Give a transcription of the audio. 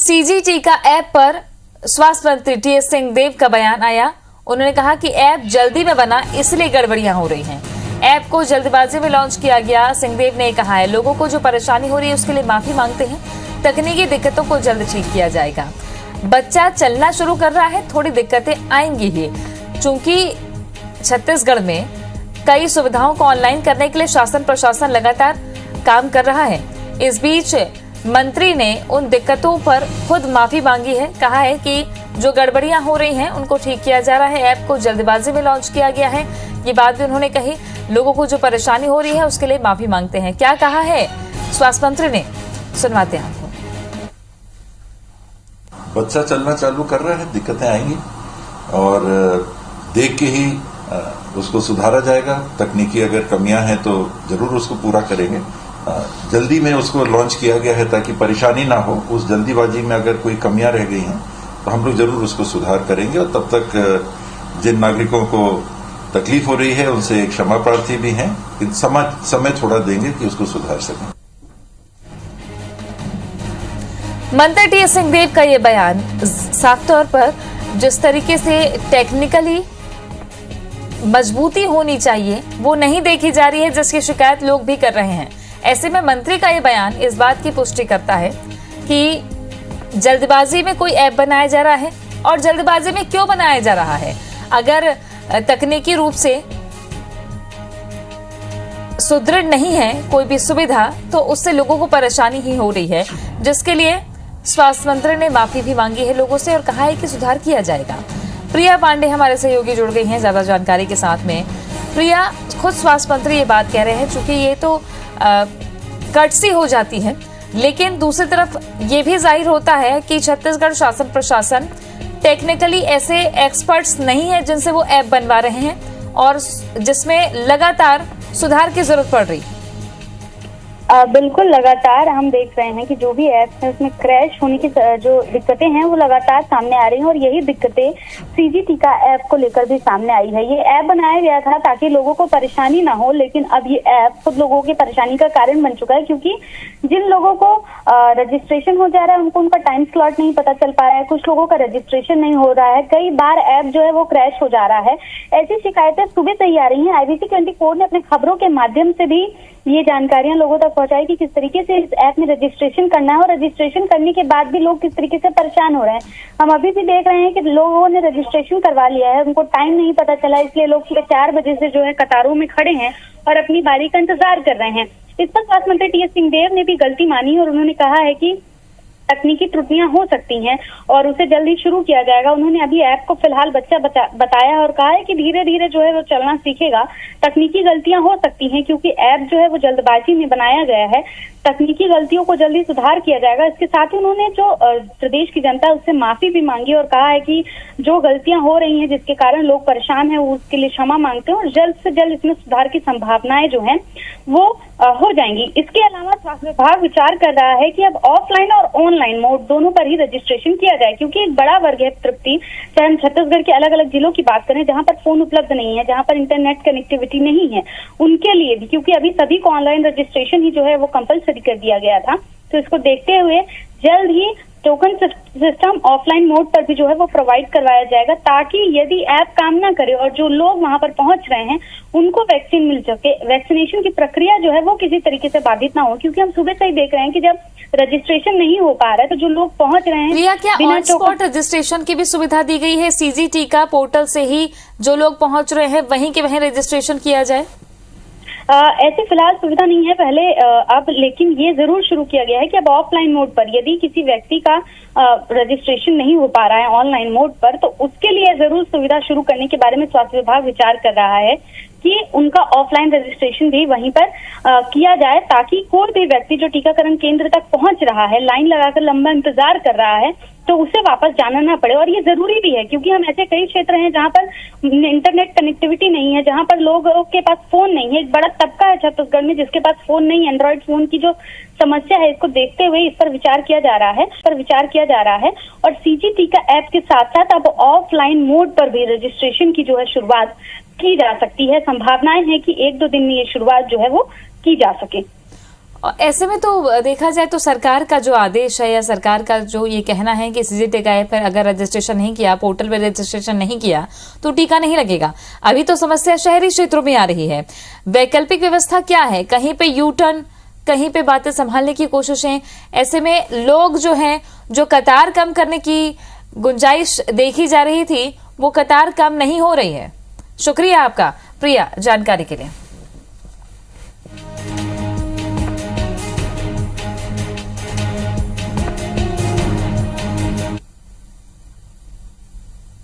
CG टीका app पर स्वास्थ्य मंत्री टीएस सिंहदेव का बयान आया। उन्होंने कहा कि ऐप जल्दी में बना इसलिए गड़बड़ियां हो रही हैं। ऐप को जल्दबाजी में लॉन्च किया गया। सिंहदेव ने कहा है लोगों को जो परेशानी हो रही है उसके लिए माफी मांगते हैं। तकनीकी दिक्कतों को जल्द ठीक किया जाएगा। बच्चा चलना शुरू कर रहा है, थोड़ी दिक्कतें आएंगी ही, चूंकि छत्तीसगढ़ में कई सुविधाओं को ऑनलाइन करने के लिए शासन प्रशासन लगातार काम कर रहा है। इस बीच मंत्री ने उन दिक्कतों पर खुद माफी मांगी है। कहा है कि जो गड़बड़ियां हो रही हैं उनको ठीक किया जा रहा है। ऐप को जल्दबाजी में लॉन्च किया गया है, ये बात भी उन्होंने कही। लोगों को जो परेशानी हो रही है उसके लिए माफी मांगते हैं। क्या कहा है स्वास्थ्य मंत्री ने, सुनवाते हैं आपको। बच्चा चलना चालू कर रहा है, दिक्कतें आएंगी और देख के ही उसको सुधारा जाएगा। तकनीकी अगर कमियां हैं तो जरूर उसको पूरा करेंगे। जल्दी में उसको लॉन्च किया गया है ताकि परेशानी ना हो। उस जल्दीबाजी में अगर कोई कमियां रह गई हैं तो हम लोग जरूर उसको सुधार करेंगे और तब तक जिन नागरिकों को तकलीफ हो रही है उनसे क्षमा प्रार्थी भी हैं। समय थोड़ा देंगे कि उसको सुधार सकें। मंत्री टीएस सिंहदेव का ये बयान साफ तौर पर जिस तरीके से टेक्निकली मजबूती होनी चाहिए वो नहीं देखी जा रही है, जिसकी शिकायत लोग भी कर रहे हैं। ऐसे में मंत्री का ये बयान इस बात की पुष्टि करता है कि जल्दबाजी में कोई ऐप बनाया जा रहा है और जल्दबाजी में क्यों बनाया जा रहा है। अगर तकनीकी रूप से सुदृढ़ नहीं है कोई भी सुविधा तो उससे लोगों को परेशानी ही हो रही है, जिसके लिए स्वास्थ्य मंत्री ने माफी भी मांगी है लोगों से और कहा है कि सुधार किया जाएगा। प्रिया पांडे हमारे सहयोगी जुड़ गई हैं ज्यादा जानकारी के साथ में। प्रिया, खुद स्वास्थ्य मंत्री ये बात कह रहे हैं, चूंकि ये तो कर्टसी हो जाती है, लेकिन दूसरी तरफ ये भी जाहिर होता है कि छत्तीसगढ़ शासन प्रशासन टेक्निकली ऐसे एक्सपर्ट्स नहीं है जिनसे वो ऐप बनवा रहे हैं और जिसमें लगातार सुधार की जरूरत पड़ रही। बिल्कुल, लगातार हम देख रहे हैं कि जो भी ऐप्स हैं उसमें क्रैश होने की जो दिक्कतें हैं वो लगातार सामने आ रही हैं और यही दिक्कतें सीजी टीका ऐप को लेकर भी सामने आई है। ये ऐप बनाया गया था ताकि लोगों को परेशानी ना हो, लेकिन अब ये ऐप खुद लोगों की परेशानी का कारण बन चुका है, क्योंकि जिन लोगों को रजिस्ट्रेशन हो जा रहा है उनका टाइम स्लॉट नहीं पता चल पा रहा है, कुछ लोगों का रजिस्ट्रेशन नहीं हो रहा है, कई बार ऐप जो है वो क्रैश हो जा रहा है। ऐसी शिकायतें सुबह से ही आ रही हैं। IBC 24 ने अपने खबरों के माध्यम से भी ये जानकारियां लोगों तक पहुंचाई कि किस तरीके से इस ऐप में रजिस्ट्रेशन करना है और रजिस्ट्रेशन करने के बाद भी लोग किस तरीके से परेशान हो रहे हैं। हम अभी भी देख रहे हैं कि लोगों ने रजिस्ट्रेशन करवा लिया है, उनको टाइम नहीं पता चला, इसलिए लोग सुबह 4 बजे से जो है कतारों में खड़े हैं और अपनी बारी का इंतजार कर रहे हैं। इस पर स्वास्थ्य मंत्री टीएस सिंहदेव ने भी गलती मानी और उन्होंने कहा है कि तकनीकी त्रुटियां हो सकती हैं और उसे जल्दी शुरू किया जाएगा। उन्होंने अभी ऐप को फिलहाल बताया और कहा है कि धीरे धीरे जो है वो चलना सीखेगा। तकनीकी गलतियां हो सकती हैं क्योंकि ऐप जो है वो जल्दबाजी में बनाया गया है। तकनीकी गलतियों को जल्दी सुधार किया जाएगा। इसके साथ ही उन्होंने जो प्रदेश की जनता है उससे माफी भी मांगी और कहा है कि जो गलतियां हो रही हैं जिसके कारण लोग परेशान हैं वो उसके लिए क्षमा मांगते हैं और जल्द से जल्द इसमें सुधार की संभावनाएं जो हैं वो हो जाएंगी। इसके अलावा स्वास्थ्य विभाग विचार कर रहा है कि अब ऑफलाइन और ऑनलाइन मोड दोनों पर ही रजिस्ट्रेशन किया जाए, क्योंकि एक बड़ा वर्ग है तृप्ति, चाहे हम छत्तीसगढ़ के अलग अलग जिलों की बात करें जहां पर फोन उपलब्ध नहीं है, जहां पर इंटरनेट कनेक्टिविटी नहीं है, उनके लिए भी, क्योंकि अभी सभी को ऑनलाइन रजिस्ट्रेशन ही जो है वो कंपलसरी कर दिया गया था। तो इसको देखते हुए जल्द ही टोकन सिस्टम ऑफलाइन मोड पर भी जो है वो प्रोवाइड करवाया जाएगा, ताकि यदि ऐप काम ना करे और जो लोग वहां पर पहुंच रहे हैं उनको वैक्सीन मिल सके, वैक्सीनेशन की प्रक्रिया जो है वो किसी तरीके से बाधित ना हो। क्योंकि हम सुबह से ही देख रहे हैं कि जब रजिस्ट्रेशन नहीं हो पा रहा है तो जो लोग पहुंच रहे हैं प्रिया, क्या ऑन स्पॉट रजिस्ट्रेशन की भी सुविधा दी गई है? सीजी टीका पोर्टल से ही जो लोग पहुंच रहे हैं वहीं के वहीं रजिस्ट्रेशन किया जाए? ऐसी फिलहाल सुविधा नहीं है पहले, अब लेकिन ये जरूर शुरू किया गया है कि अब ऑफलाइन मोड पर यदि किसी व्यक्ति का रजिस्ट्रेशन नहीं हो पा रहा है ऑनलाइन मोड पर, तो उसके लिए जरूर सुविधा शुरू करने के बारे में स्वास्थ्य विभाग विचार कर रहा है कि उनका ऑफलाइन रजिस्ट्रेशन भी वहीं पर किया जाए, ताकि कोई भी व्यक्ति जो टीकाकरण केंद्र तक पहुंच रहा है, लाइन लगाकर लंबा इंतजार कर रहा है, तो उसे वापस जाना ना पड़े। और ये जरूरी भी है क्योंकि हम ऐसे कई क्षेत्र हैं जहां पर इंटरनेट कनेक्टिविटी नहीं है, जहां पर लोगों के पास फोन नहीं है। एक बड़ा तबका है छत्तीसगढ़ में जिसके पास फोन नहीं, एंड्रॉइड फोन की जो समस्या है, इसको देखते हुए इस पर विचार किया जा रहा है। और सीजी टीका ऐप के साथ साथ अब ऑफलाइन मोड पर भी रजिस्ट्रेशन की जो है शुरुआत की जा सकती है। संभावनाएं हैं कि 1-2 दिन में ये शुरुआत जो है वो की जा सके। और ऐसे में तो देखा जाए तो सरकार का जो आदेश है या सरकार का जो ये कहना है कि सीजी टीका ऐप पर अगर रजिस्ट्रेशन नहीं किया, पोर्टल पर रजिस्ट्रेशन नहीं किया तो टीका नहीं लगेगा। अभी तो समस्या शहरी क्षेत्रों में आ रही है। वैकल्पिक व्यवस्था क्या है? कहीं पे यू टर्न, कहीं पे बातें संभालने की कोशिशें। ऐसे में लोग जो हैं, जो कतार कम करने की गुंजाइश देखी जा रही थी, वो कतार कम नहीं हो रही है। शुक्रिया आपका प्रिया जानकारी के लिए।